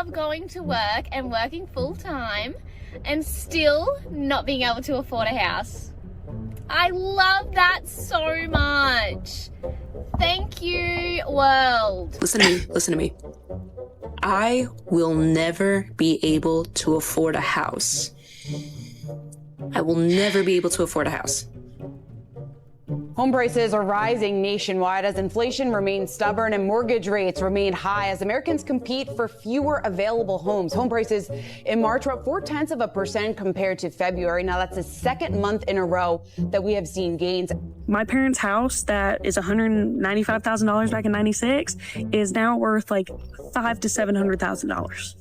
love going to work and working full time and still not being able to afford a house. I love that so much. Thank you, world. Listen to me. I will never be able to afford a house. I will never be able to afford a house. Home prices are rising nationwide as inflation remains stubborn and mortgage rates remain high as Americans compete for fewer available homes. Home prices in March were up 0.4% compared to February. Now that's the second month in a row that we have seen gains. My parents' house that is $195,000 back in '96 is now worth like $500,000 to $700,000.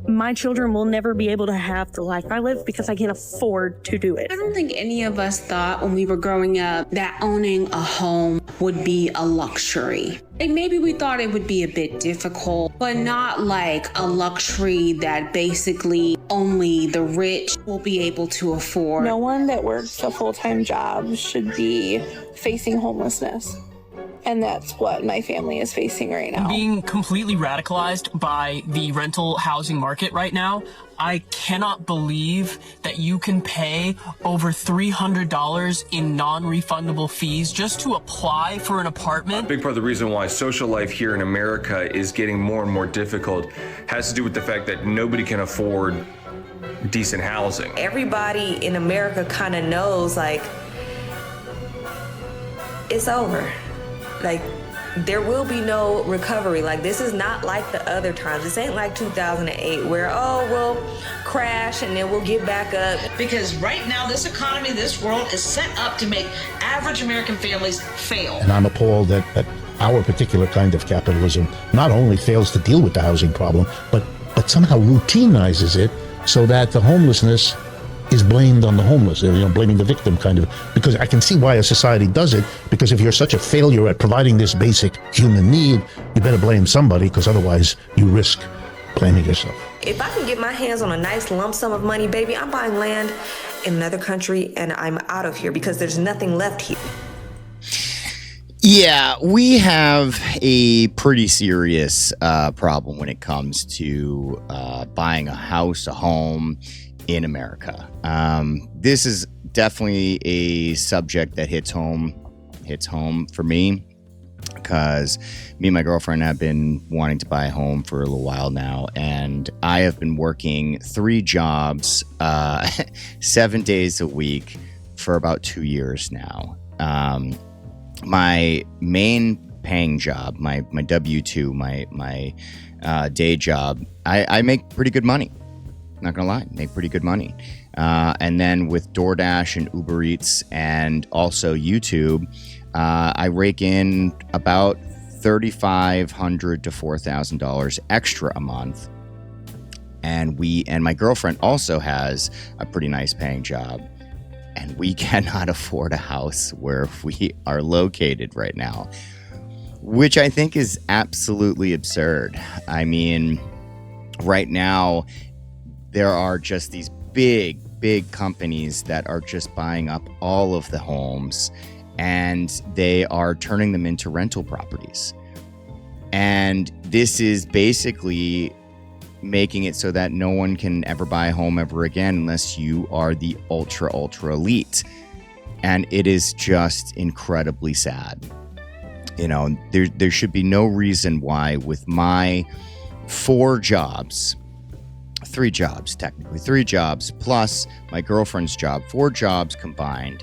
My children will never be able to have the life I live because I can't afford to do it. I don't think any of us thought when we were growing up that owning a home would be a luxury. And maybe we thought it would be a bit difficult, but not like a luxury that basically only the rich will be able to afford. No one that works a full-time job should be facing homelessness. And that's what my family is facing right now. Being completely radicalized by the rental housing market right now, I cannot believe that you can pay over $300 in non-refundable fees just to apply for an apartment. A big part of the reason why social life here in America is getting more and more difficult has to do with the fact that nobody can afford decent housing. Everybody in America kind of knows, like, it's over. Like, there will be no recovery. Like, this is not like the other times. This ain't like 2008 where, we'll crash and then we'll get back up. Because right now, this economy, this world is set up to make average American families fail. And I'm appalled that our particular kind of capitalism not only fails to deal with the housing problem, but somehow routinizes it so that the homelessness is blamed on the homeless, blaming the victim kind of, because I can see why a society does it, because if you're such a failure at providing this basic human need, you better blame somebody, because otherwise you risk blaming yourself. If I can get my hands on a nice lump sum of money, baby, I'm buying land in another country and I'm out of here because there's nothing left here. Yeah, we have a pretty serious problem when it comes to buying a house, a home in America. This is definitely a subject that hits home for me, because me and my girlfriend have been wanting to buy a home for a little while now, and I have been working 3 jobs 7 days a week for about 2 years now. My main paying job, my W-2, my day job, I make pretty good money. Not gonna lie, make pretty good money. And then with DoorDash and Uber Eats and also YouTube, I rake in about $3,500 to $4,000 extra a month. And my girlfriend also has a pretty nice paying job. And we cannot afford a house where we are located right now, which I think is absolutely absurd. I mean, right now, there are just these big companies that are just buying up all of the homes, and they are turning them into rental properties. And this is basically making it so that no one can ever buy a home ever again unless you are the ultra elite. And it is just incredibly sad. There should be no reason why, with my 4 jobs, 3 jobs, technically 3 jobs, plus my girlfriend's job, 4 jobs combined,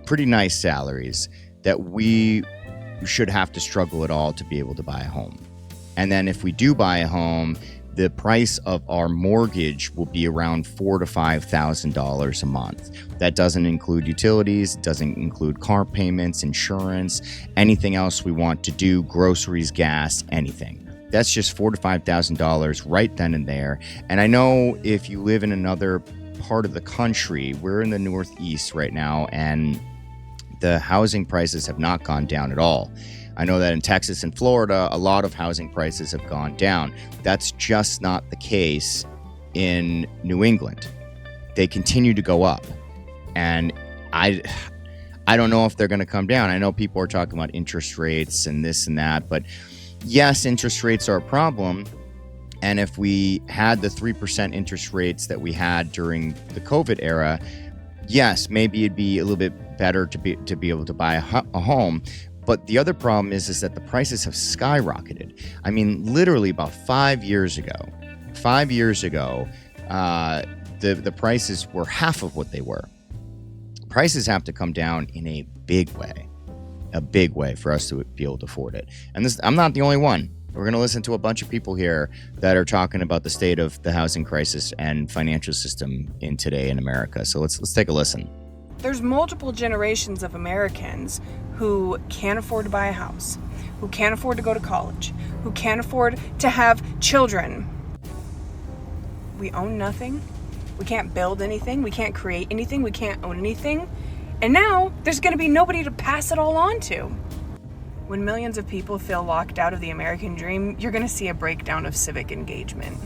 pretty nice salaries, that we should have to struggle at all to be able to buy a home. And then if we do buy a home, the price of our mortgage will be around $4,000 to $5,000 a month. That doesn't include utilities, doesn't include car payments, insurance, anything else we want to do, groceries, gas, anything. That's just $4,000 to $5,000 right then and there. And I know if you live in another part of the country, we're in the Northeast right now, and the housing prices have not gone down at all. I know that in Texas and Florida, a lot of housing prices have gone down. That's just not the case in New England. They continue to go up. And I don't know if they're going to come down. I know people are talking about interest rates and this and that, but yes, interest rates are a problem, And if we had the 3% interest rates that we had during the COVID era, yes, maybe it'd be a little bit better to be able to buy a home. But the other problem is that the prices have skyrocketed. I mean, literally about 5 years ago, the prices were half of what they were. Prices have to come down in a big way for us to be able to afford it. And this, I'm not the only one. We're going to listen to a bunch of people here that are talking about the state of the housing crisis and financial system today in America. So let's take a listen. There's multiple generations of Americans who can't afford to buy a house, who can't afford to go to college, who can't afford to have children. We own nothing. We can't build anything. We can't create anything. We can't own anything. And now there's going to be nobody to pass it all on to. When millions of people feel locked out of the American dream, you're going to see a breakdown of civic engagement.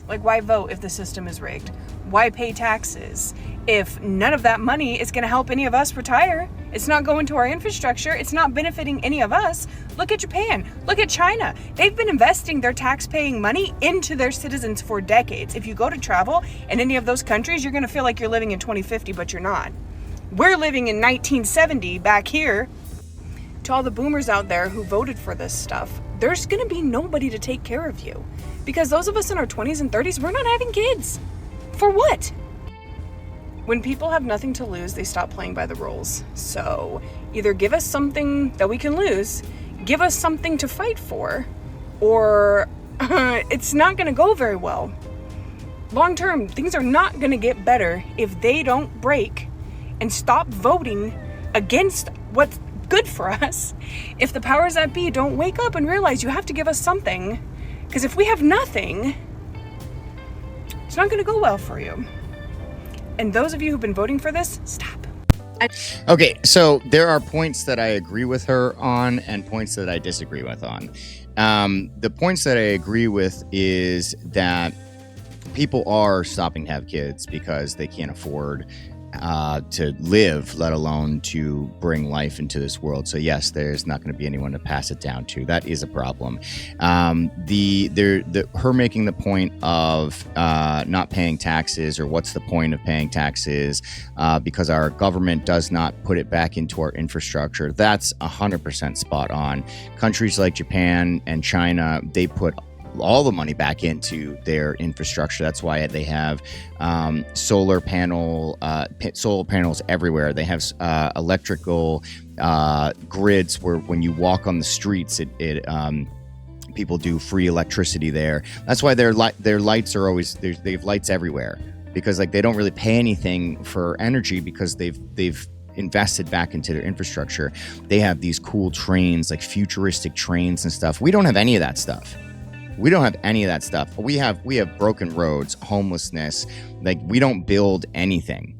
Like, why vote if the system is rigged? Why pay taxes if none of that money is going to help any of us retire? It's not going to our infrastructure. It's not benefiting any of us. Look at Japan. Look at China. They've been investing their tax-paying money into their citizens for decades. If you go to travel in any of those countries, you're going to feel like you're living in 2050, but you're not. We're living in 1970 back here. To all the boomers out there who voted for this stuff, there's going to be nobody to take care of you. Because those of us in our 20s and 30s, we're not having kids. For what? When people have nothing to lose, they stop playing by the rules. So either give us something that we can lose, give us something to fight for, or it's not going to go very well. Long term, things are not going to get better if they don't break and stop voting against what's good for us. If the powers that be don't wake up and realize you have to give us something, because if we have nothing, it's not going to go well for you. And those of you who've been voting for this, stop. Okay, so there are points that I agree with her on and points that I disagree with on. The points that I agree with is that people are stopping to have kids because they can't afford to live, let alone to bring life into this world. So yes, there's not going to be anyone to pass it down to. That is a problem. Her making the point of not paying taxes, or what's the point of paying taxes because our government does not put it back into our infrastructure. That's 100% spot on. Countries like Japan and China, they put all the money back into their infrastructure. That's why they have solar panels everywhere. They have electrical grids where when you walk on the streets, people do free electricity there. That's why their lights are always they have lights everywhere, because like they don't really pay anything for energy because they've invested back into their infrastructure. They have these cool trains, like futuristic trains and stuff. We don't have any of that stuff. We don't have any of that stuff. We have broken roads, homelessness. Like, we don't build anything.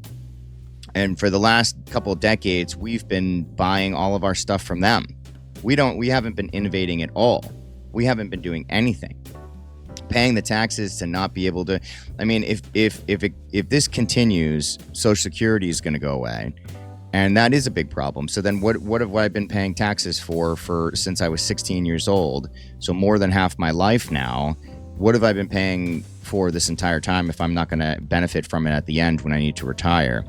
And for the last couple of decades, we've been buying all of our stuff from them. We haven't been innovating at all. We haven't been doing anything. Paying the taxes to not be able to. I mean, if this continues, Social Security is going to go away. And that is a big problem. So then what have I been paying taxes for since I was 16 years old? So more than half my life now. What have I been paying for this entire time if I'm not going to benefit from it at the end when I need to retire?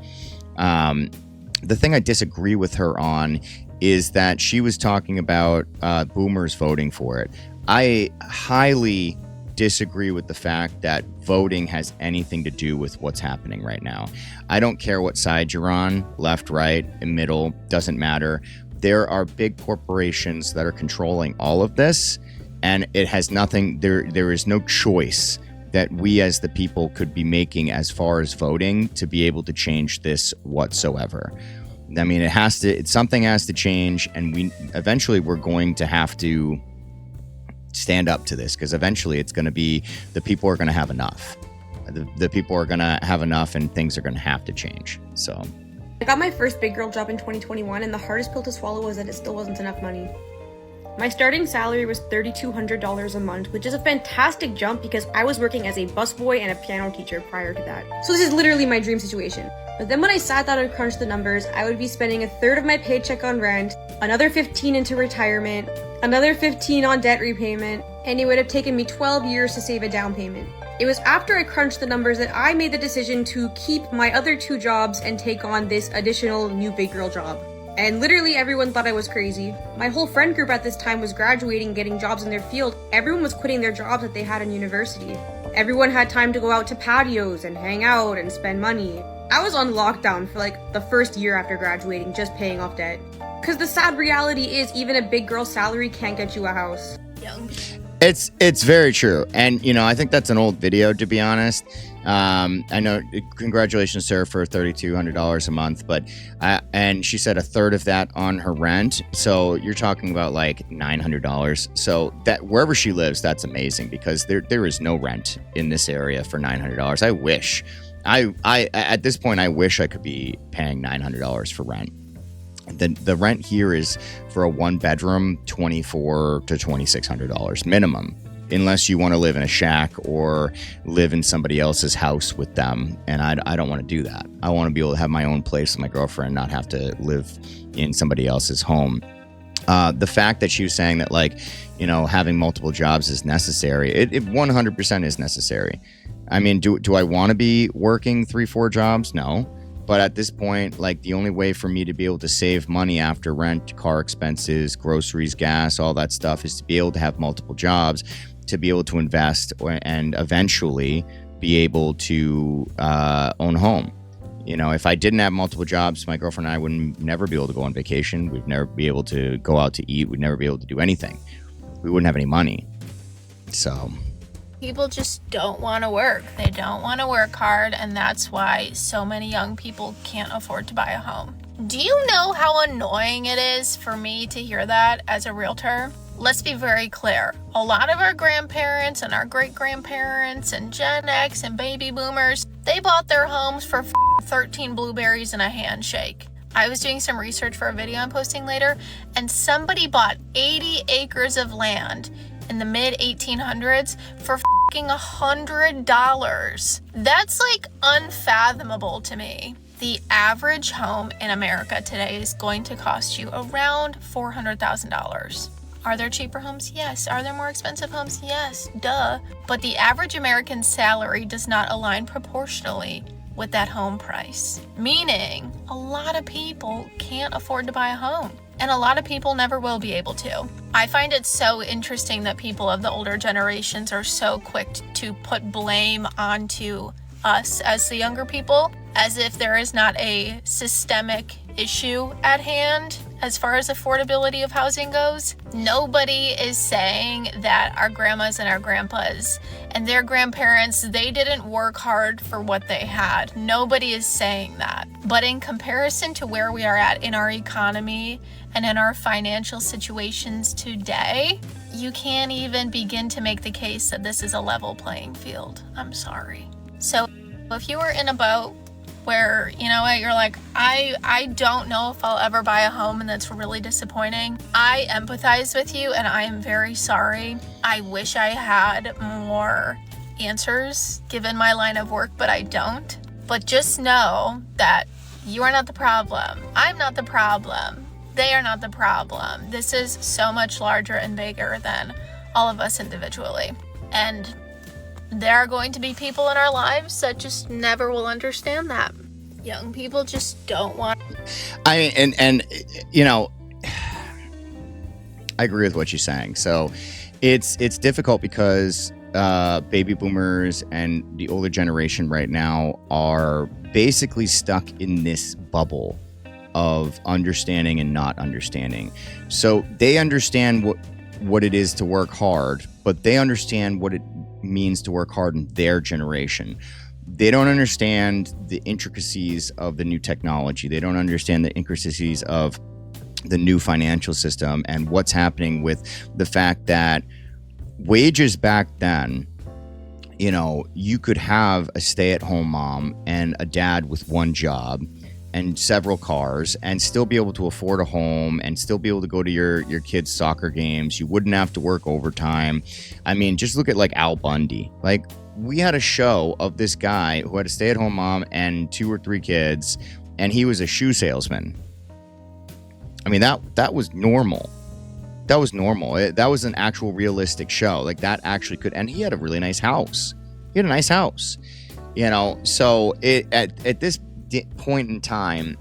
The thing I disagree with her on is that she was talking about boomers voting for it. I highly disagree with the fact that voting has anything to do with what's happening right now. I don't care what side you're on, left, right, middle, doesn't matter. There are big corporations that are controlling all of this, and it has nothing, there is no choice that we as the people could be making as far as voting to be able to change this whatsoever. I mean, something has to change, and we're going to have to stand up to this, because eventually it's going to be the people are going to have enough. The people are going to have enough, and things are going to have to change. So I got my first big girl job in 2021, and the hardest pill to swallow was that it still wasn't enough money. My starting salary was $3,200 a month, which is a fantastic jump because I was working as a busboy and a piano teacher prior to that. So this is literally my dream situation. But then when I sat down and crunched the numbers, I would be spending a third of my paycheck on rent, another 15 into retirement, another 15 on debt repayment, and it would have taken me 12 years to save a down payment. It was after I crunched the numbers that I made the decision to keep my other 2 jobs and take on this additional new big girl job. And literally everyone thought I was crazy. My whole friend group at this time was graduating, getting jobs in their field. Everyone was quitting their jobs that they had in university. Everyone had time to go out to patios and hang out and spend money. I was on lockdown for like the first year after graduating, just paying off debt. Because the sad reality is even a big girl's salary can't get you a house. It's very true. And, you know, I think that's an old video, to be honest. I know, congratulations, sir, for $3,200 a month, but, and she said a third of that on her rent. So you're talking about like $900. So that wherever she lives, that's amazing, because there is no rent in this area for $900. I wish at this point, I wish I could be paying $900 for rent. The rent here is for a 1-bedroom, $2,400 to $2,600 minimum, unless you want to live in a shack or live in somebody else's house with them. And I don't want to do that. I want to be able to have my own place with my girlfriend, not have to live in somebody else's home. The fact that she was saying that, like, you know, having multiple jobs is necessary. It 100% is necessary. I mean, do I want to be working 3-4 jobs? No. But at this point, like, the only way for me to be able to save money after rent, car expenses, groceries, gas, all that stuff, is to be able to have multiple jobs, to be able to invest and eventually be able to own a home. You know, if I didn't have multiple jobs, my girlfriend and I would never be able to go on vacation. We'd never be able to go out to eat. We'd never be able to do anything. We wouldn't have any money. So... People just don't want to work. They don't want to work hard, and that's why so many young people can't afford to buy a home. Do you know how annoying it is for me to hear that as a realtor? Let's be very clear. A lot of our grandparents and our great-grandparents and Gen X and baby boomers, they bought their homes for 13 blueberries and a handshake. I was doing some research for a video I'm posting later, and somebody bought 80 acres of land in the mid-1800s for $100. That's like unfathomable to me. The average home in America today is going to cost you around $400,000. Are there cheaper homes? Yes. Are there more expensive homes? Yes, duh. But the average American salary does not align proportionally with that home price, meaning a lot of people can't afford to buy a home. And a lot of people never will be able to. I find it so interesting that people of the older generations are so quick to put blame onto us as the younger people, as if there is not a systemic issue at hand as far as affordability of housing goes. Nobody is saying that our grandmas and our grandpas and their grandparents, they didn't work hard for what they had. Nobody is saying that. But in comparison to where we are at in our economy and in our financial situations today, you can't even begin to make the case that this is a level playing field. I'm sorry. So if you were in a boat where, you know what, you're like, I don't know if I'll ever buy a home, and that's really disappointing, I empathize with you, and I am very sorry. I wish I had more answers given my line of work, but I don't. But just know that you are not the problem. I'm not the problem. They are not the problem. This is so much larger and bigger than all of us individually. And there are going to be people in our lives that just never will understand that. Young people just don't want. And you know, I agree with what you're saying. So it's difficult because baby boomers and the older generation right now are basically stuck in this bubble of understanding and not understanding. So they understand what it is to work hard, but they understand what it means to work hard in their generation. They don't understand the intricacies of the new technology. They don't understand the intricacies of the new financial system and what's happening with the fact that wages back then, you know, you could have a stay-at-home mom and a dad with one job and several cars and still be able to afford a home and still be able to go to your kids' soccer games. You wouldn't have to work overtime. I mean, just look at like Al Bundy. Like, we had a show of this guy who had a stay-at-home mom and 2 or 3 kids, and he was a shoe salesman. I mean, that was normal. that was normal. That was an actual realistic show. Like that actually could, and he had a really nice house. So at this point in time,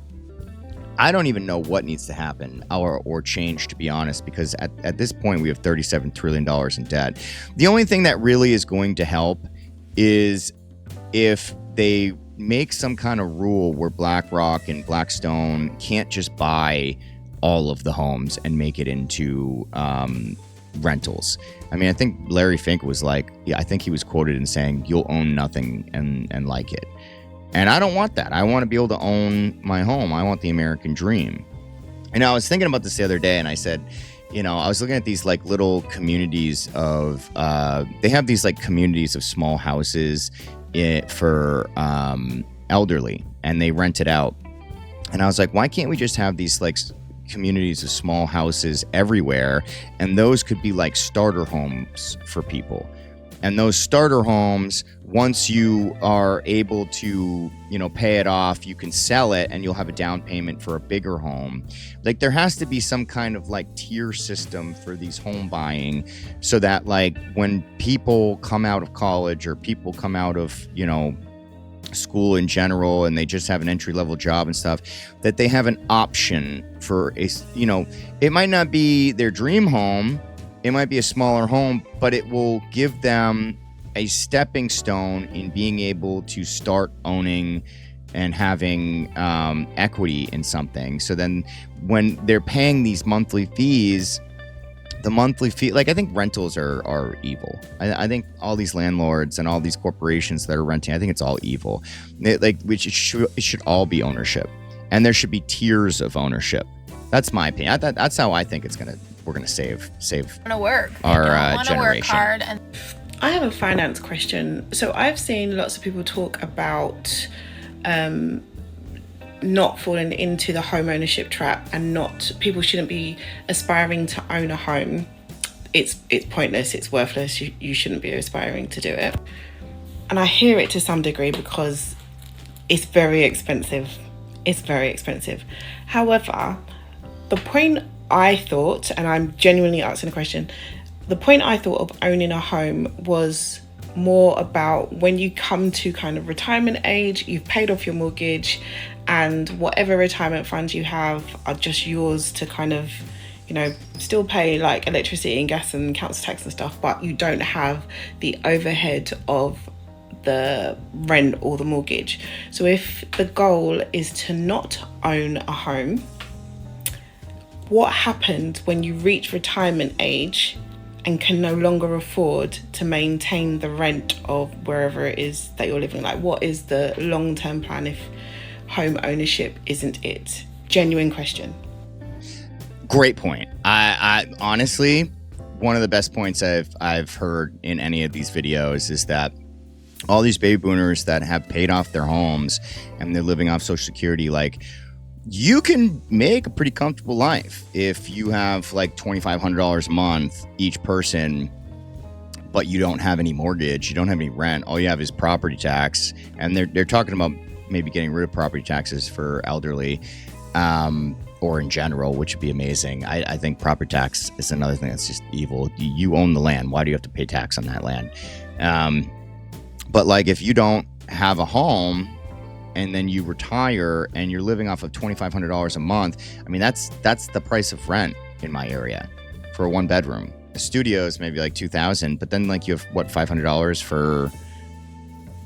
I don't even know what needs to happen or change, to be honest, because at this point we have $37 trillion in debt. The only thing that really is going to help is if they make some kind of rule where BlackRock and Blackstone can't just buy all of the homes and make it into rentals. I mean, I think Larry Fink was like, I think he was quoted in saying, "You'll own nothing and like it." And I don't want that. I want to be able to own my home. I want the American dream. And I was thinking about this the other day, and I said, I was looking at these like little communities of, they have these like communities of small houses for elderly, and they rent it out. And I was like, why can't we just have these like communities of small houses everywhere? And those could be like starter homes for people. And those starter homes, once you are able to, pay it off, you can sell it and you'll have a down payment for a bigger home. Like there has to be some kind of like tier system for these home buying so that like when people come out of college or people come out of, school in general and they just have an entry-level job and stuff, that they have an option for it might not be their dream home. It might be a smaller home, but it will give them a stepping stone in being able to start owning and having equity in something. So then when they're paying these monthly fees, the monthly fee, like I think rentals are evil. I think all these landlords and all these corporations that are renting, I think it's all evil. It should all be ownership. And there should be tiers of ownership. That's my opinion. That's how I think we're gonna save work. Our generation. Work hard and I have a finance question. So I've seen lots of people talk about not falling into the home ownership trap, and people shouldn't be aspiring to own a home. It's pointless, it's worthless, you shouldn't be aspiring to do it. And I hear it to some degree because it's very expensive. However, the point I thought, and I'm genuinely asking the question, the point I thought of owning a home was more about when you come to kind of retirement age, you've paid off your mortgage, and whatever retirement funds you have are just yours to kind of, still pay like electricity and gas and council tax and stuff, but you don't have the overhead of the rent or the mortgage. So if the goal is to not own a home, what happens when you reach retirement age and can no longer afford to maintain the rent of wherever it is that you're living? Like, what is the long-term plan if home ownership isn't it? Genuine question. Great point. I honestly, one of the best points I've heard in any of these videos is that all these baby boomers that have paid off their homes and they're living off Social Security, like, you can make a pretty comfortable life if you have like $2,500 a month each person, but you don't have any mortgage, you don't have any rent, all you have is property tax. And they're talking about maybe getting rid of property taxes for elderly, or in general, which would be amazing. I think property tax is another thing that's just evil. You own the land. Why do you have to pay tax on that land? But like if you don't have a home and then you retire and you're living off of $2,500 a month, I mean, that's the price of rent in my area for a one bedroom. A studio is maybe like $2,000, but then like you have $500 for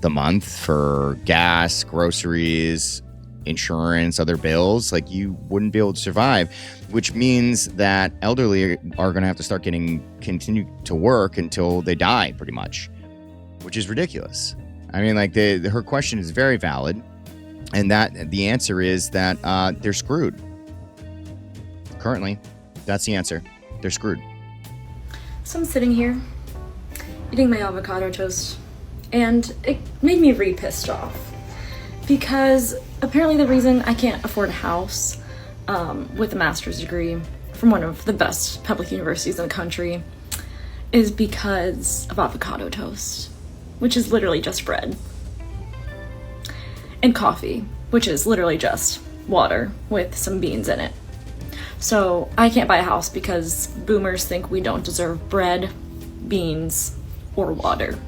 the month for gas, groceries, insurance, other bills. Like you wouldn't be able to survive, which means that elderly are going to have to continue to work until they die, pretty much, which is ridiculous. I mean, like her question is very valid, and that the answer is that they're screwed. Currently, that's the answer. They're screwed. So I'm sitting here eating my avocado toast, and it made me really pissed off because apparently the reason I can't afford a house with a master's degree from one of the best public universities in the country is because of avocado toast, which is literally just bread, and coffee, which is literally just water with some beans in it. So I can't buy a house because boomers think we don't deserve bread, beans, or water.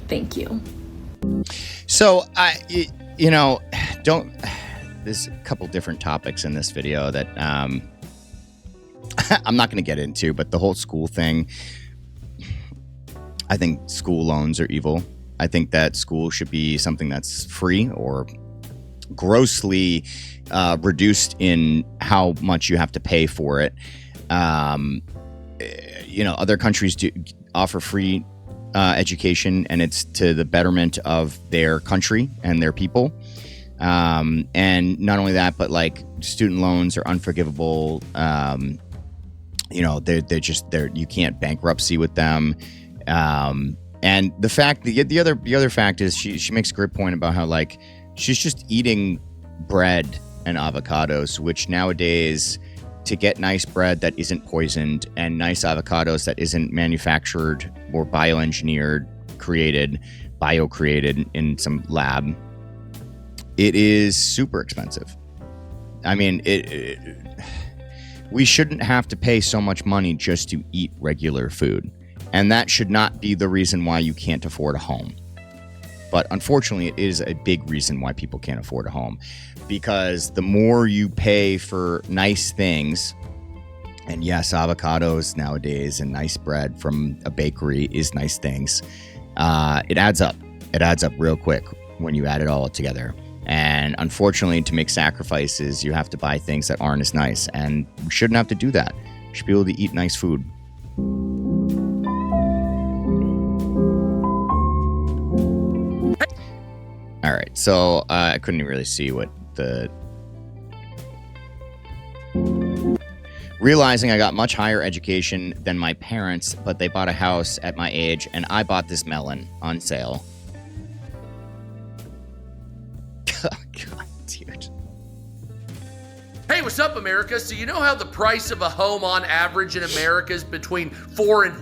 Thank you. So there's a couple different topics in this video that I'm not going to get into, but the whole school thing, I think school loans are evil. I think that school should be something that's free or grossly reduced in how much you have to pay for it. Other countries do offer free education, and it's to the betterment of their country and their people. And not only that, but like student loans are unforgivable. They're you can't bankruptcy with them. And the other fact is she makes a great point about how like she's just eating bread and avocados, which nowadays, to get nice bread that isn't poisoned and nice avocados that isn't manufactured or bioengineered, bio-created in some lab, it is super expensive. I mean, we shouldn't have to pay so much money just to eat regular food. And that should not be the reason why you can't afford a home. But unfortunately, it is a big reason why people can't afford a home. Because the more you pay for nice things, and yes, avocados nowadays and nice bread from a bakery is nice things, it adds up. It adds up real quick when you add it all together. And unfortunately, to make sacrifices, you have to buy things that aren't as nice. And we shouldn't have to do that. We should be able to eat nice food. All right, so I couldn't really see what the... Realizing I got much higher education than my parents, but they bought a house at my age, and I bought this melon on sale. God, dude. Hey, what's up, America? So you know how the price of a home on average in America is between $400,000 and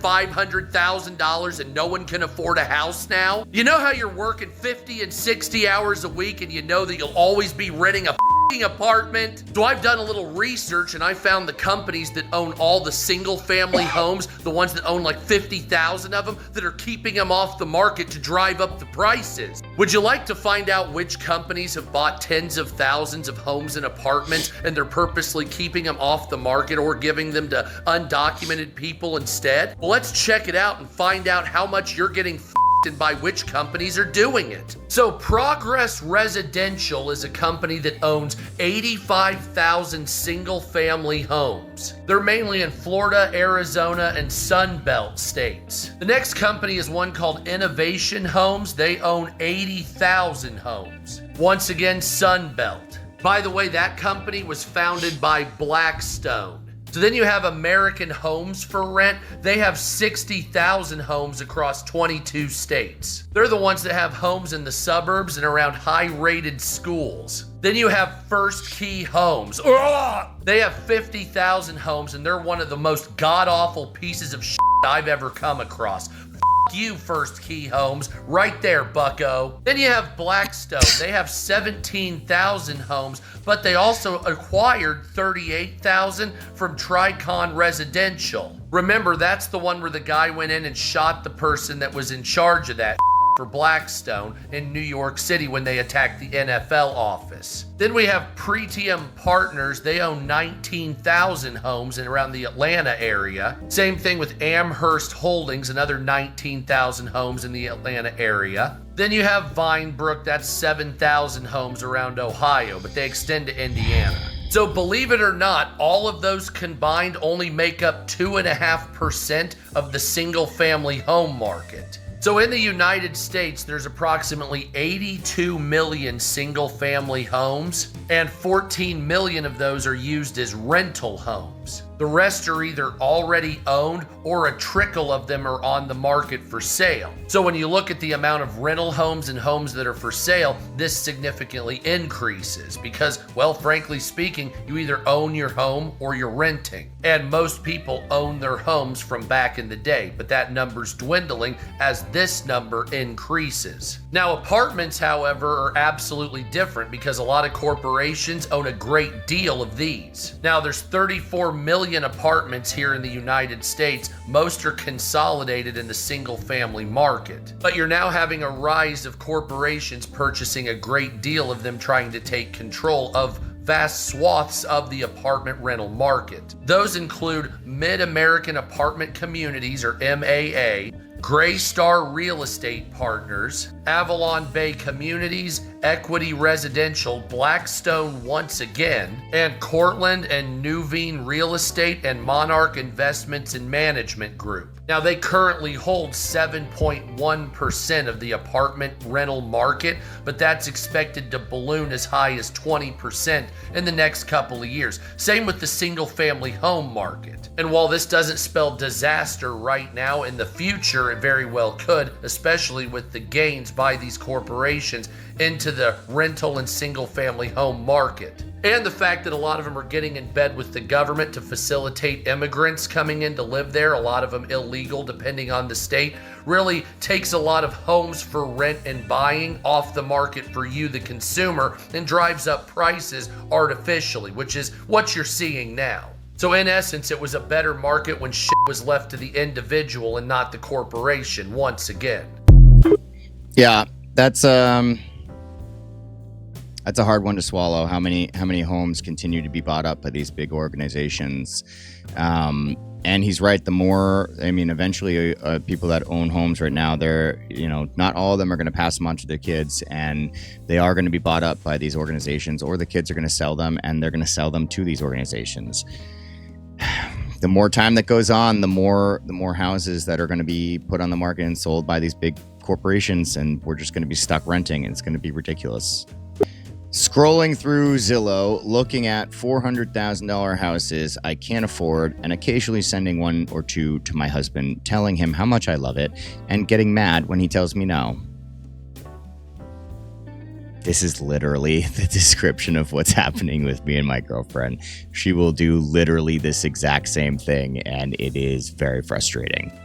$500,000 and no one can afford a house now? You know how you're working 50 and 60 hours a week and you know that you'll always be renting a apartment? So I've done a little research and I found the companies that own all the single family homes, the ones that own like 50,000 of them, that are keeping them off the market to drive up the prices. Would you like to find out which companies have bought tens of thousands of homes and apartments and they're purposely keeping them off the market or giving them to undocumented people instead? Well, let's check it out and find out how much you're getting and by which companies are doing it. So Progress Residential is a company that owns 85,000 single family homes. They're mainly in Florida, Arizona, and Sun Belt states. The next company is one called Innovation Homes. They own 80,000 homes. Once again, Sun Belt. By the way, that company was founded by Blackstone. So then you have American Homes for Rent. They have 60,000 homes across 22 states. They're the ones that have homes in the suburbs and around high-rated schools. Then you have First Key Homes. They have 50,000 homes and they're one of the most god-awful pieces of shit I've ever come across. You, First Key Homes, right there, bucko. Then you have Blackstone. They have 17,000 homes, but they also acquired 38,000 from Tricon Residential. Remember, that's the one where the guy went in and shot the person that was in charge of that for Blackstone in New York City when they attacked the NFL office. Then we have Pretium Partners. They own 19,000 homes in around the Atlanta area. Same thing with Amherst Holdings, another 19,000 homes in the Atlanta area. Then you have Vinebrook, that's 7,000 homes around Ohio, but they extend to Indiana. So believe it or not, all of those combined only make up 2.5% of the single family home market. So in the United States, there's approximately 82 million single-family homes, and 14 million of those are used as rental homes. The rest are either already owned or a trickle of them are on the market for sale. So when you look at the amount of rental homes and homes that are for sale, this significantly increases because, well, frankly speaking, you either own your home or you're renting. And most people own their homes from back in the day, but that number's dwindling as this number increases. Now, apartments, however, are absolutely different because a lot of corporations own a great deal of these. Now, there's 34 million apartments here in the United States. Most are consolidated in the single-family market. But you're now having a rise of corporations purchasing a great deal of them, trying to take control of vast swaths of the apartment rental market. Those include Mid-American Apartment Communities, or MAA, Gray Star Real Estate Partners, Avalon Bay Communities, Equity Residential, Blackstone once again, and Cortland and Nuveen Real Estate and Monarch Investments and Management Group. Now, they currently hold 7.1% of the apartment rental market, but that's expected to balloon as high as 20% in the next couple of years. Same with the single-family home market. And while this doesn't spell disaster right now, in the future it very well could, especially with the gains by these corporations into the rental and single-family home market. And the fact that a lot of them are getting in bed with the government to facilitate immigrants coming in to live there, a lot of them illegal depending on the state, really takes a lot of homes for rent and buying off the market for you, the consumer, and drives up prices artificially, which is what you're seeing now. So in essence, it was a better market when shit was left to the individual and not the corporation once again. Yeah, that's a hard one to swallow. How many homes continue to be bought up by these big organizations? And he's right. The more, eventually people that own homes right now, they're, not all of them are going to pass them on to their kids, and they are going to be bought up by these organizations, or the kids are going to sell them, and they're going to sell them to these organizations. The more time that goes on, the more houses that are going to be put on the market and sold by these big corporations, and we're just going to be stuck renting, and it's going to be ridiculous. Scrolling through Zillow, looking at $400,000 houses I can't afford, and occasionally sending one or two to my husband, telling him how much I love it, and getting mad when he tells me no. This is literally the description of what's happening with me and my girlfriend. She will do literally this exact same thing, and it is very frustrating.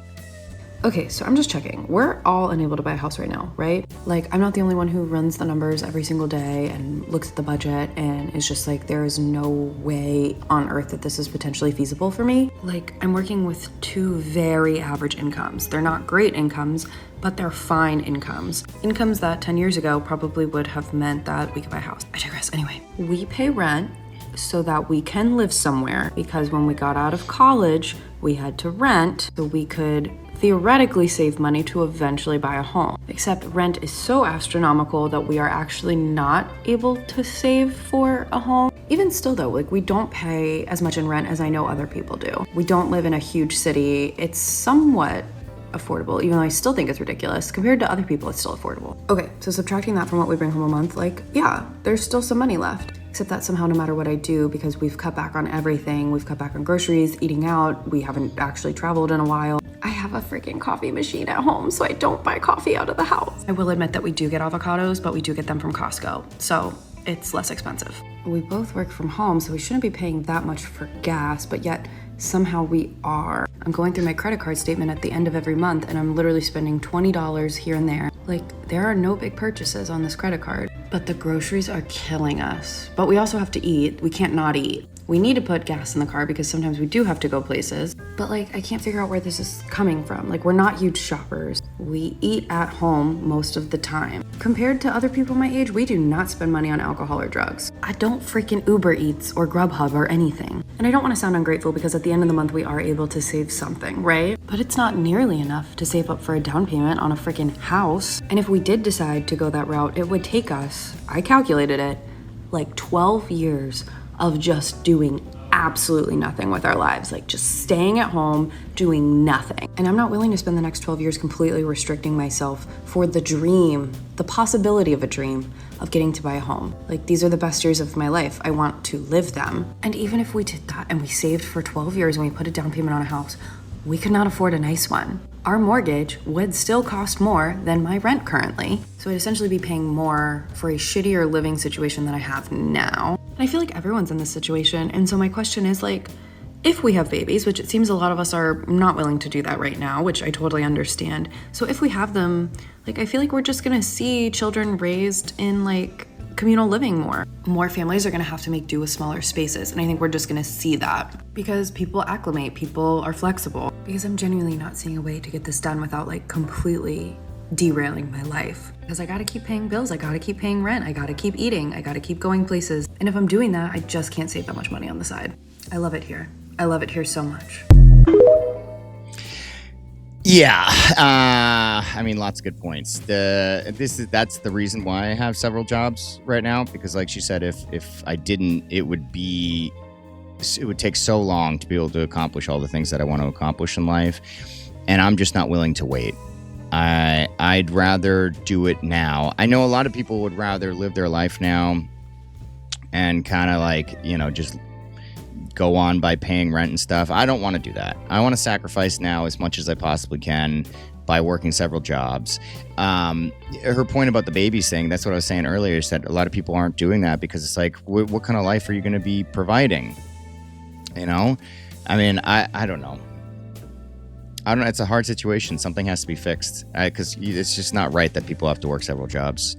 Okay, so I'm just checking. We're all unable to buy a house right now, right? Like, I'm not the only one who runs the numbers every single day and looks at the budget and is just like, there is no way on earth that this is potentially feasible for me. Like, I'm working with two very average incomes. They're not great incomes, but they're fine incomes. Incomes that 10 years ago probably would have meant that we could buy a house. I digress. Anyway, we pay rent so that we can live somewhere, because when we got out of college, we had to rent so we could theoretically save money to eventually buy a home. Except rent is so astronomical that we are actually not able to save for a home. Even still though, like, we don't pay as much in rent as I know other people do. We don't live in a huge city. It's somewhat affordable, even though I still think it's ridiculous. Compared to other people, it's still affordable. Okay, so subtracting that from what we bring home a month, like, yeah, there's still some money left. Except that somehow, no matter what I do, because we've cut back on everything, we've cut back on groceries, eating out, we haven't actually traveled in a while. I have a freaking coffee machine at home, so I don't buy coffee out of the house. I will admit that we do get avocados, but we do get them from Costco, so it's less expensive. We both work from home, so we shouldn't be paying that much for gas, but yet somehow we are. I'm going through my credit card statement at the end of every month, and I'm literally spending $20 here and there. Like, there are no big purchases on this credit card, but the groceries are killing us. But we also have to eat. We can't not eat. We need to put gas in the car because sometimes we do have to go places. But like, I can't figure out where this is coming from. Like, we're not huge shoppers. We eat at home most of the time. Compared to other people my age, we do not spend money on alcohol or drugs. I don't freaking Uber Eats or Grubhub or anything. And I don't want to sound ungrateful because at the end of the month we are able to save something, right? But it's not nearly enough to save up for a down payment on a freaking house. And if we did decide to go that route, it would take us, I calculated it, like 12 years of just doing absolutely nothing with our lives, like just staying at home, doing nothing. And I'm not willing to spend the next 12 years completely restricting myself for the dream, the possibility of a dream of getting to buy a home. Like, these are the best years of my life. I want to live them. And even if we did that and we saved for 12 years and we put a down payment on a house, we could not afford a nice one. Our mortgage would still cost more than my rent currently. So I'd essentially be paying more for a shittier living situation than I have now. And I feel like everyone's in this situation. And so my question is, like, if we have babies, which it seems a lot of us are not willing to do that right now, which I totally understand. So if we have them, like, I feel like we're just gonna see children raised in like communal living more. More families are gonna have to make do with smaller spaces. And I think we're just gonna see that because people acclimate, people are flexible. Because I'm genuinely not seeing a way to get this done without like completely derailing my life. Because I gotta keep paying bills, I gotta keep paying rent, I gotta keep eating, I gotta keep going places. And if I'm doing that, I just can't save that much money on the side. I love it here. I love it here so much. Yeah, I mean, lots of good points. That's the reason why I have several jobs right now, because like she said, if I didn't, it would take so long to be able to accomplish all the things that I want to accomplish in life, and I'm just not willing to wait. I'd rather do it now. I know a lot of people would rather live their life now and kind of like, you know, just go on by paying rent and stuff. I don't want to do that. I want to sacrifice now as much as I possibly can by working several jobs. Her point about the babies thing, that's what I was saying earlier, is that a lot of people aren't doing that because it's like, what kind of life are you going to be providing? You know? I mean, I don't know. I don't know. It's a hard situation. Something has to be fixed because it's just not right that people have to work several jobs.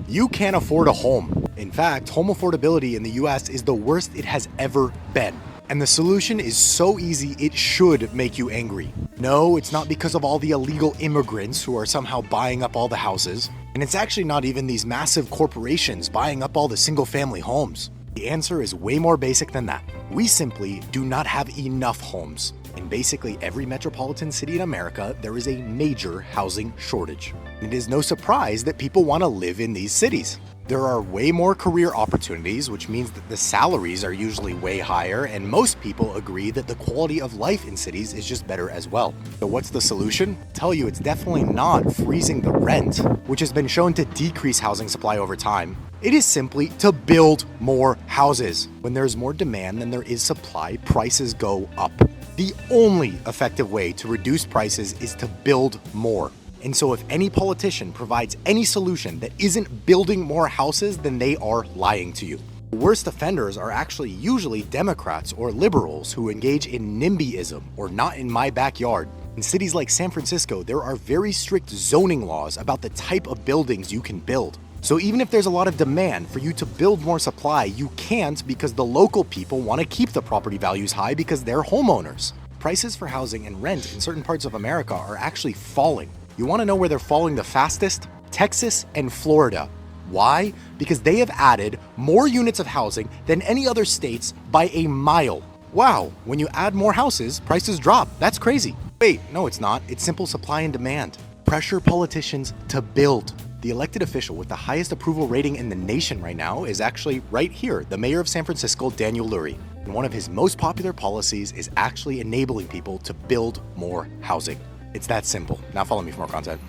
You can't afford a home. In fact, home affordability in the US is the worst it has ever been. And the solution is so easy, it should make you angry. No, it's not because of all the illegal immigrants who are somehow buying up all the houses. And it's actually not even these massive corporations buying up all the single-family homes. The answer is way more basic than that. We simply do not have enough homes. In basically every metropolitan city in America, there is a major housing shortage. And it is no surprise that people want to live in these cities. There are way more career opportunities, which means that the salaries are usually way higher, and most people agree that the quality of life in cities is just better as well. So what's the solution? I'll tell you, it's definitely not freezing the rent, which has been shown to decrease housing supply over time. It is simply to build more houses. When there's more demand than there is supply, prices go up. The only effective way to reduce prices is to build more. And so if any politician provides any solution that isn't building more houses, then they are lying to you. The worst offenders are actually usually Democrats or liberals who engage in NIMBYism, or not in my backyard. In cities like San Francisco, there are very strict zoning laws about the type of buildings you can build. So even if there's a lot of demand for you to build more supply, you can't because the local people want to keep the property values high because they're homeowners. Prices for housing and rent in certain parts of America are actually falling. You want to know where they're falling the fastest? Texas and Florida. Why? Because they have added more units of housing than any other states by a mile. Wow, when you add more houses, prices drop. That's crazy. Wait, no it's not. It's simple supply and demand. Pressure politicians to build. The elected official with the highest approval rating in the nation right now is actually right here, the mayor of San Francisco, Daniel Lurie. And one of his most popular policies is actually enabling people to build more housing. It's that simple. Now follow me for more content.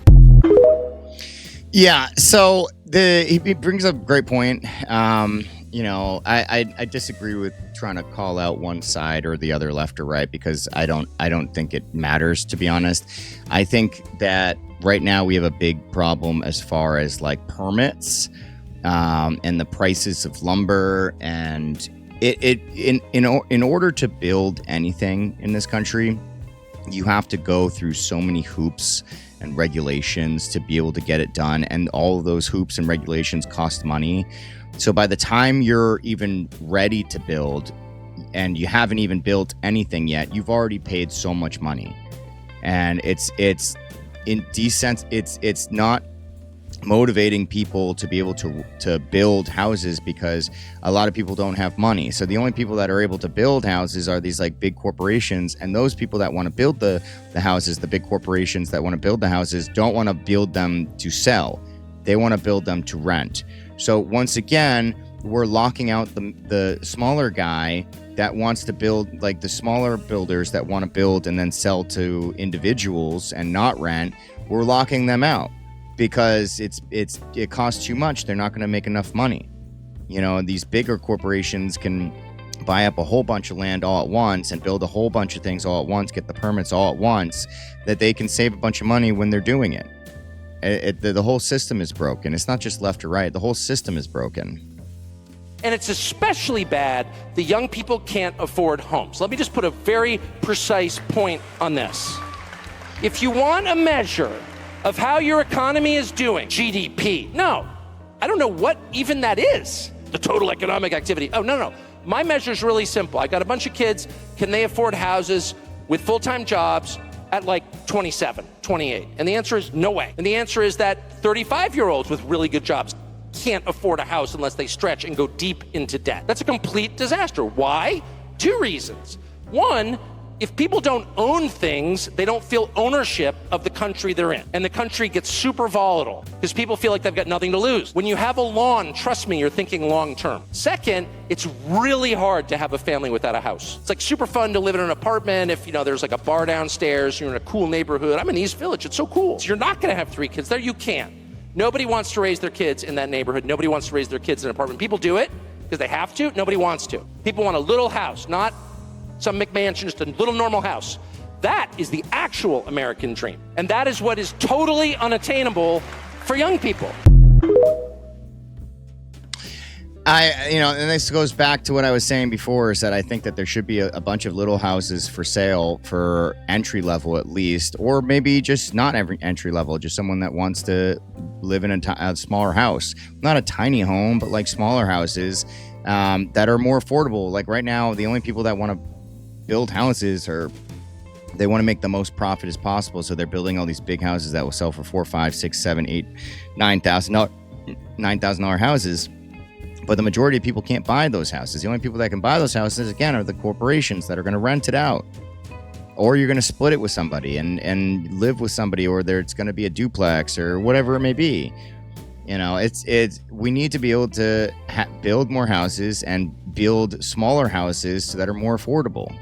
Yeah, so he brings up a great point. You know, I disagree with trying to call out one side or the other, left or right, because I don't think it matters, to be honest. I think that right now we have a big problem as far as like permits and the prices of lumber, and in order to build anything in this country, you have to go through so many hoops and regulations to be able to get it done. And all of those hoops and regulations cost money. So by the time you're even ready to build and you haven't even built anything yet, you've already paid so much money. And it's not motivating people to be able to build houses because a lot of people don't have money. So the only people that are able to build houses are these like big corporations, and those people that want to build the houses, the big corporations that want to build the houses, don't want to build them to sell. They want to build them to rent. So once again, we're locking out the smaller guy that wants to build, like the smaller builders that want to build and then sell to individuals and not rent. We're locking them out because it costs too much. They're not going to make enough money. You know, these bigger corporations can buy up a whole bunch of land all at once and build a whole bunch of things all at once, get the permits all at once, that they can save a bunch of money when they're doing it. The whole system is broken. It's not just left or right. The whole system is broken. And it's especially bad the young people can't afford homes. Let me just put a very precise point on this. If you want a measure of how your economy is doing, GDP, no, I don't know what even that is. The total economic activity. Oh, no. My measure is really simple. I got a bunch of kids. Can they afford houses with full-time jobs at like 27, 28? And the answer is no way. And the answer is that 35-year-olds with really good jobs can't afford a house unless they stretch and go deep into debt. That's a complete disaster. Why? 2 reasons. One, if people don't own things, they don't feel ownership of the country they're in. And the country gets super volatile because people feel like they've got nothing to lose. When you have a lawn, trust me, you're thinking long term. Second, it's really hard to have a family without a house. It's like super fun to live in an apartment if, there's like a bar downstairs, you're in a cool neighborhood. I'm in East Village, it's so cool. So you're not gonna have 3 kids there, you can't. Nobody wants to raise their kids in that neighborhood. Nobody wants to raise their kids in an apartment. People do it because they have to. Nobody wants to. People want a little house, not some McMansion, just a little normal house. That is the actual American dream. And that is what is totally unattainable for young people. And this goes back to what I was saying before, is that I think that there should be a bunch of little houses for sale for entry level at least, or maybe just not every entry level, just someone that wants to live in a smaller house. Not a tiny home, but like smaller houses that are more affordable. Like right now, the only people that want to build houses they want to make the most profit as possible, so they're building all these big houses that will sell for $4,000, $5,000, $6,000, $7,000, $9,000 houses. But the majority of people can't buy those houses. The only people that can buy those houses, again, are the corporations that are going to rent it out, or you're going to split it with somebody and live with somebody, or it's going to be a duplex or whatever it may be. We need to be able to build more houses and build smaller houses that are more affordable.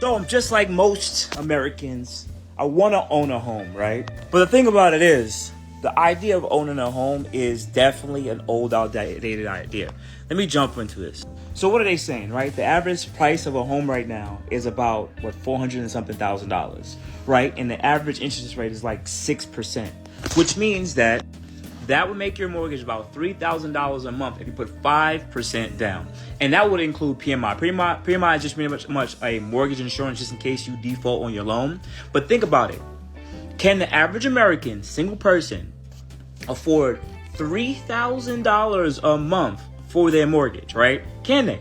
So I'm just like most Americans. I want to own a home, right? But the thing about it is, the idea of owning a home is definitely an old, outdated idea. Let me jump into this. So what are they saying, right? The average price of a home right now is about, $400 and something thousand, right? And the average interest rate is like 6%, which means that would make your mortgage about $3,000 a month if you put 5% down. And that would include PMI. PMI is just pretty much a mortgage insurance just in case you default on your loan. But think about it. Can the average American, single person, afford $3,000 a month for their mortgage, right? Can they?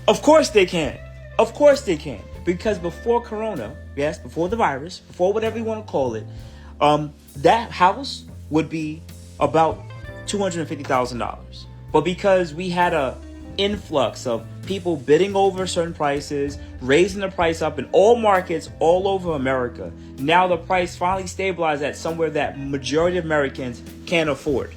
Of course they can. Of course they can. Because before Corona, yes, before the virus, before whatever you want to call it, that house would be about $250,000. But because we had a influx of people bidding over certain prices, raising the price up in all markets all over America, now the price finally stabilized at somewhere that majority of Americans can't afford.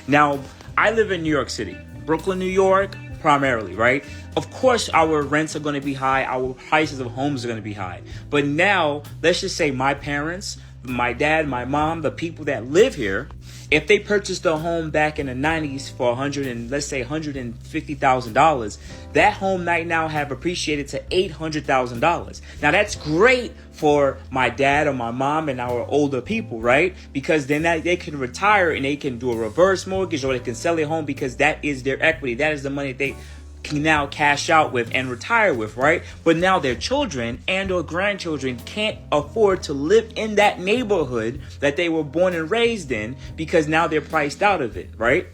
Now, I live in New York City, Brooklyn, New York, primarily, right? Of course, our rents are going to be high. Our prices of homes are going to be high. But now, let's just say my parents, my dad, my mom, the people that live here, if they purchased a home back in the 90s for $150,000, that home might now have appreciated to $800,000. Now that's great for my dad or my mom and our older people, right? Because then they can retire and they can do a reverse mortgage, or they can sell their home because that is their equity. That is the money they can now cash out with and retire with, right? But now their children and or grandchildren can't afford to live in that neighborhood that they were born and raised in because now they're priced out of it, right?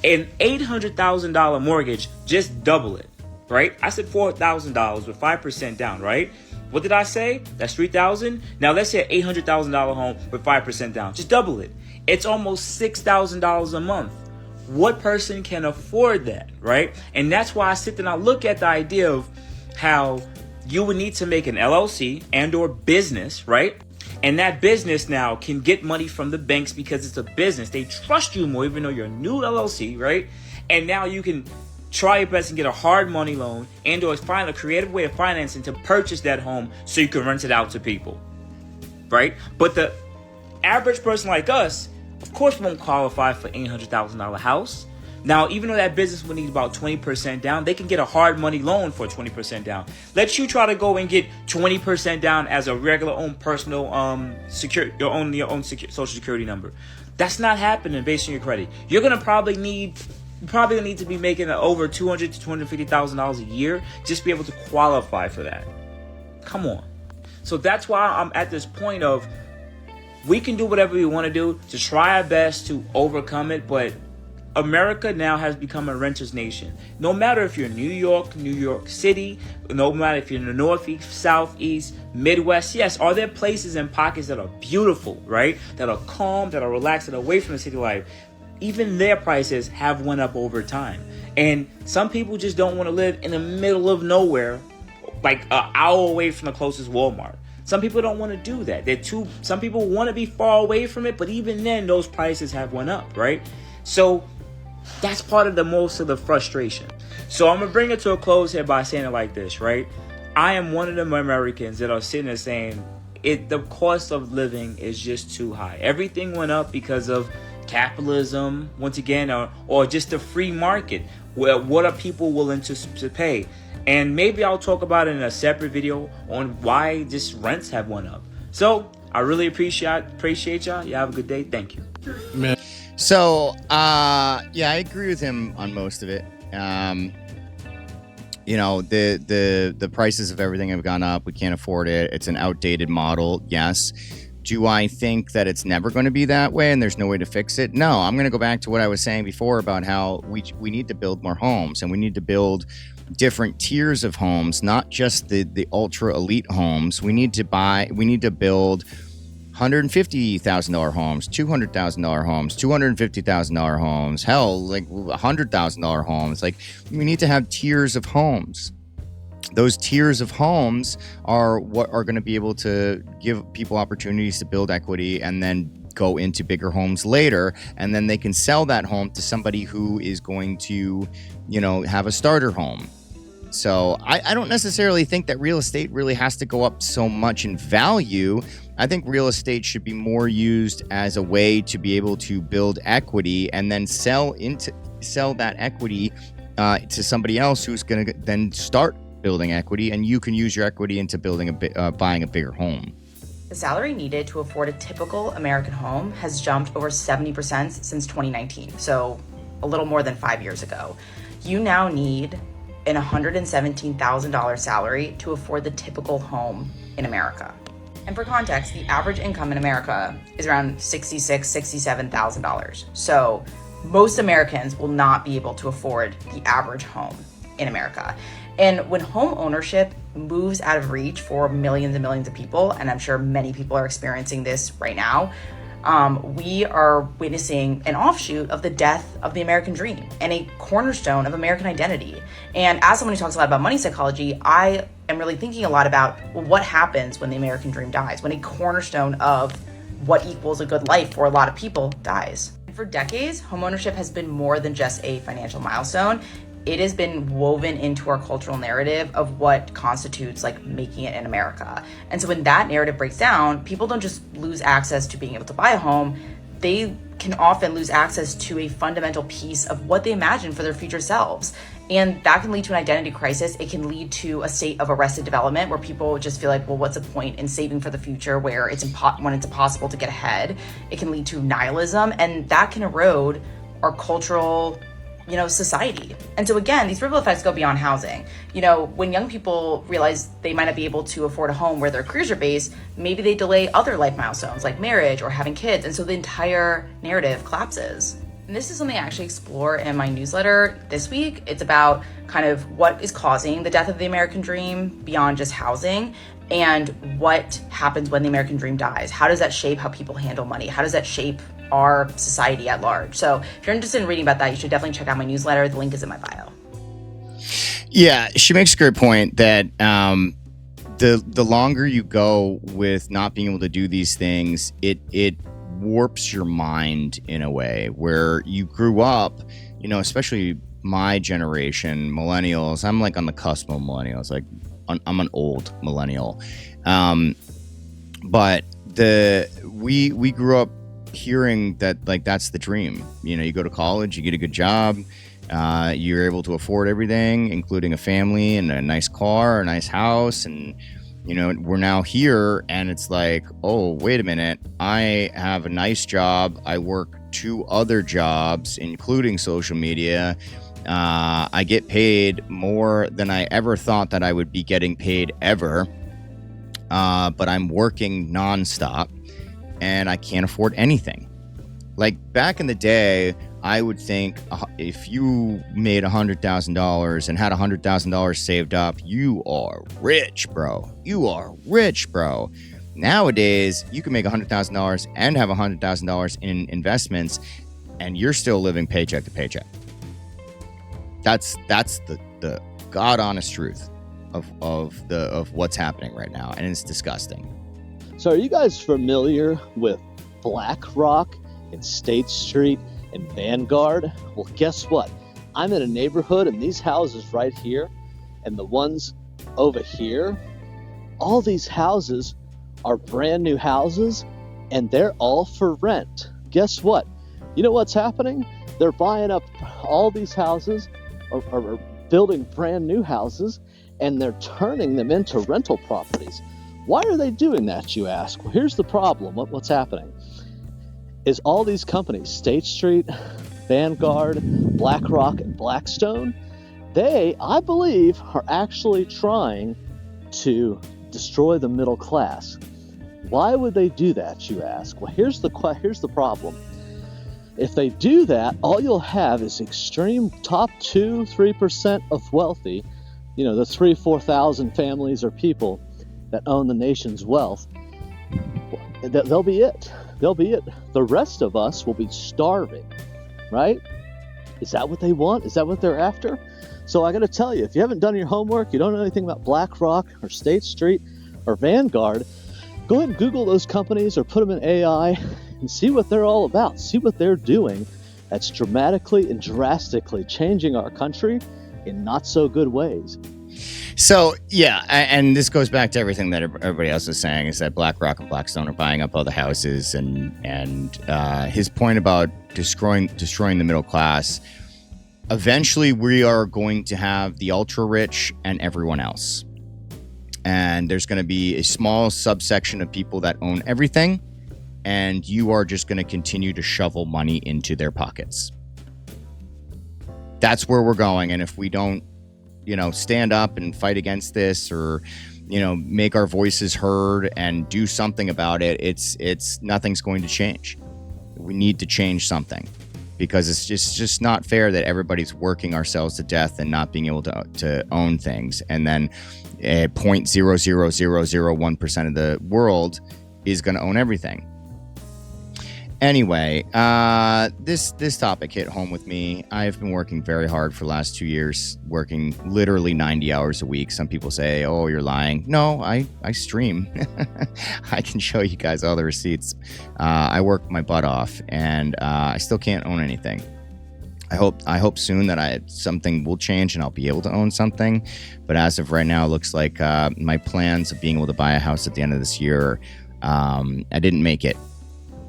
An $800,000 mortgage, just double it, right? I said $4,000 with 5% down, right? What did I say? That's $3,000. Now let's say an $800,000 home with 5% down. Just double it. It's almost $6,000 a month. What person can afford that, right? And that's why I sit and I look at the idea of how you would need to make an LLC and or business, right? And that business now can get money from the banks because it's a business. They trust you more, even though you're a new LLC, right? And now you can try your best and get a hard money loan and or find a creative way of financing to purchase that home so you can rent it out to people, right? But the average person like us, of course, won't qualify for $800,000 house. Now, even though that business would need about 20% down, they can get a hard money loan for 20% down. Let you try to go and get 20% down as a regular own personal your own social security number. That's not happening based on your credit. You're gonna probably need to be making over $200,000 to $250,000 a year just to be able to qualify for that. Come on. So that's why I'm at this point of we can do whatever we want to do to try our best to overcome it, but America now has become a renter's nation. No matter if you're in New York City, no matter if you're in the Northeast, Southeast, Midwest, yes, are there places and pockets that are beautiful, right? That are calm, that are relaxed, that are away from the city life. Even their prices have went up over time. And some people just don't want to live in the middle of nowhere, like an hour away from the closest Walmart. Some people don't want to do that. Some people want to be far away from it, but even then, those prices have went up, right? So that's part of most of the frustration. So I'm gonna bring it to a close here by saying it like this, right? I am one of the Americans that are sitting there saying the cost of living is just too high. Everything went up because of capitalism, once again, or just the free market. Well, what are people willing to pay? And maybe I'll talk about it in a separate video on why just rents have went up. So I really appreciate y'all. You have a good day. Thank you. Man. So, yeah, I agree with him on most of it. You know, the prices of everything have gone up. We can't afford it. It's an outdated model. Yes. Do I think that it's never going to be that way and there's no way to fix it? No, I'm going to go back to what I was saying before about how we need to build more homes, and we need to build different tiers of homes, not just the ultra elite homes. We need to build $150,000 homes, $200,000 homes, $250,000 homes, hell, like $100,000 homes. Like, we need to have tiers of homes. Those tiers of homes are what are going to be able to give people opportunities to build equity and then go into bigger homes later. And then they can sell that home to somebody who is going to, have a starter home. So I don't necessarily think that real estate really has to go up so much in value. I think real estate should be more used as a way to be able to build equity and then sell that equity to somebody else who's going to then start building equity, and you can use your equity into buying a bigger home. The salary needed to afford a typical American home has jumped over 70% since 2019, so a little more than 5 years ago. You now need an $117,000 salary to afford the typical home in America. And for context, the average income in America is around $66,000, $67,000. So most Americans will not be able to afford the average home in America. And when home ownership moves out of reach for millions and millions of people, and I'm sure many people are experiencing this right now, we are witnessing an offshoot of the death of the American dream and a cornerstone of American identity. And as someone who talks a lot about money psychology, I am really thinking a lot about what happens when the American dream dies, when a cornerstone of what equals a good life for a lot of people dies. And for decades, homeownership has been more than just a financial milestone. It has been woven into our cultural narrative of what constitutes like making it in America. And so when that narrative breaks down, people don't just lose access to being able to buy a home, they can often lose access to a fundamental piece of what they imagine for their future selves. And that can lead to an identity crisis. It can lead to a state of arrested development where people just feel like, well, what's the point in saving for the future when it's impossible to get ahead? It can lead to nihilism, and that can erode our cultural society. And so again, these ripple effects go beyond housing. When young people realize they might not be able to afford a home where their careers are based, maybe they delay other life milestones like marriage or having kids. And so the entire narrative collapses. And this is something I actually explore in my newsletter this week. It's about kind of what is causing the death of the American dream beyond just housing, and what happens when the American dream dies. How does that shape how people handle money? How does that shape our society at large? So if you're interested in reading about that, you should definitely check out my newsletter. The link is in my bio. Yeah, she makes a great point that the longer you go with not being able to do these things, it warps your mind in a way where you grew up, you know, especially my generation, millennials. I'm like on the cusp of millennials. Like I'm an old millennial. But we grew up hearing that like that's the dream. You know, you go to college, you get a good job, you're able to afford everything, including a family and a nice car, a nice house, and you know, we're now here and it's like, oh, wait a minute, I have a nice job, I work 2 other jobs, including social media. I get paid more than I ever thought that I would be getting paid ever. But I'm working nonstop and I can't afford anything. Like back in the day, I would think if you made $100,000 and had $100,000 saved up, you are rich, bro. You are rich, bro. Nowadays, you can make $100,000 and have $100,000 in investments, and you're still living paycheck to paycheck. That's the God honest truth of what's happening right now, and it's disgusting. So, are you guys familiar with BlackRock and State Street and Vanguard? Well, guess what? I'm in a neighborhood, and these houses right here and the ones over here, all these houses are brand new houses, and they're all for rent. Guess what? You know what's happening? They're buying up all these houses or building brand new houses, and they're turning them into rental properties. Why are they doing that, you ask? Well, here's the problem. What's happening is all these companies, State Street, Vanguard, BlackRock, and Blackstone, they, I believe, are actually trying to destroy the middle class. Why would they do that, you ask? Well, here's the problem. If they do that, all you'll have is extreme top 2-3% of wealthy, you know, the 3,000-4,000 families or people that own the nation's wealth. They'll be it. They'll be it. The rest of us will be starving, right? Is that what they want? Is that what they're after? So I got to tell you, if you haven't done your homework, you don't know anything about BlackRock or State Street or Vanguard, go ahead and Google those companies or put them in AI and see what they're all about. See what they're doing that's dramatically and drastically changing our country in not so good ways. So, yeah, and this goes back to everything that everybody else is saying, is that BlackRock and Blackstone are buying up all the houses, and his point about destroying the middle class. Eventually, we are going to have the ultra rich and everyone else. And there's going to be a small subsection of people that own everything, and you are just going to continue to shovel money into their pockets. That's where we're going. And if we don't, you know, stand up and fight against this, or, you know, make our voices heard and do something about it, it's nothing's going to change. We need to change something, because it's just not fair that everybody's working ourselves to death and not being able to own things, and then 0.00001% of the world is going to own everything. Anyway, this topic hit home with me. I've been working very hard for the last 2 years, working literally 90 hours a week. Some people say, oh, you're lying. No, I stream. I can show you guys all the receipts. I work my butt off, and I still can't own anything. I hope soon that something will change and I'll be able to own something. But as of right now, it looks like my plans of being able to buy a house at the end of this year, I didn't make it.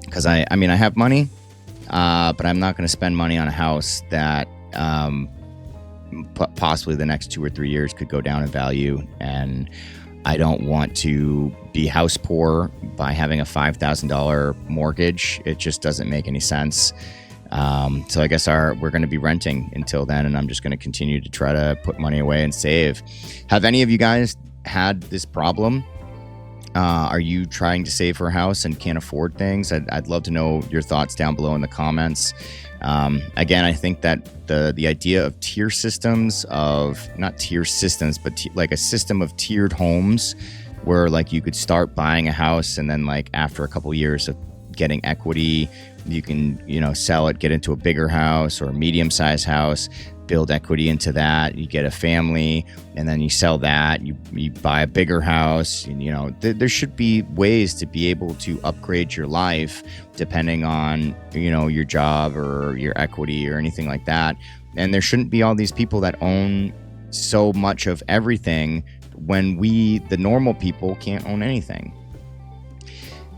Because I have money, but I'm not going to spend money on a house that possibly the next 2 or 3 years could go down in value. And I don't want to be house poor by having a $5,000 mortgage. It just doesn't make any sense. So I guess we're going to be renting until then, and I'm just going to continue to try to put money away and save. Have any of you guys had this problem? Are you trying to save for a house and can't afford things? I'd love to know your thoughts down below in the comments. Again, I think that the idea of tier systems, not tier systems, but like a system of tiered homes, where like you could start buying a house, and then like after a couple years of getting equity, you can, you know, sell it, get into a bigger house or a medium-sized house, build equity into that. You get a family, and then you sell that. You buy a bigger house. And, you know, there should be ways to be able to upgrade your life depending on, you know, your job or your equity or anything like that. And there shouldn't be all these people that own so much of everything when we, the normal people, can't own anything.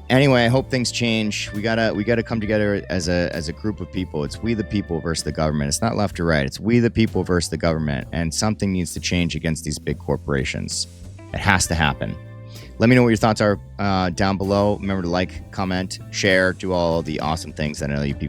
Anyway, I hope things change. We gotta come together as a group of people. It's we the people versus the government. It's not left or right. It's we the people versus the government. And something needs to change against these big corporations. It has to happen. Let me know what your thoughts are down below. Remember to like, comment, share, do all the awesome things that I know you people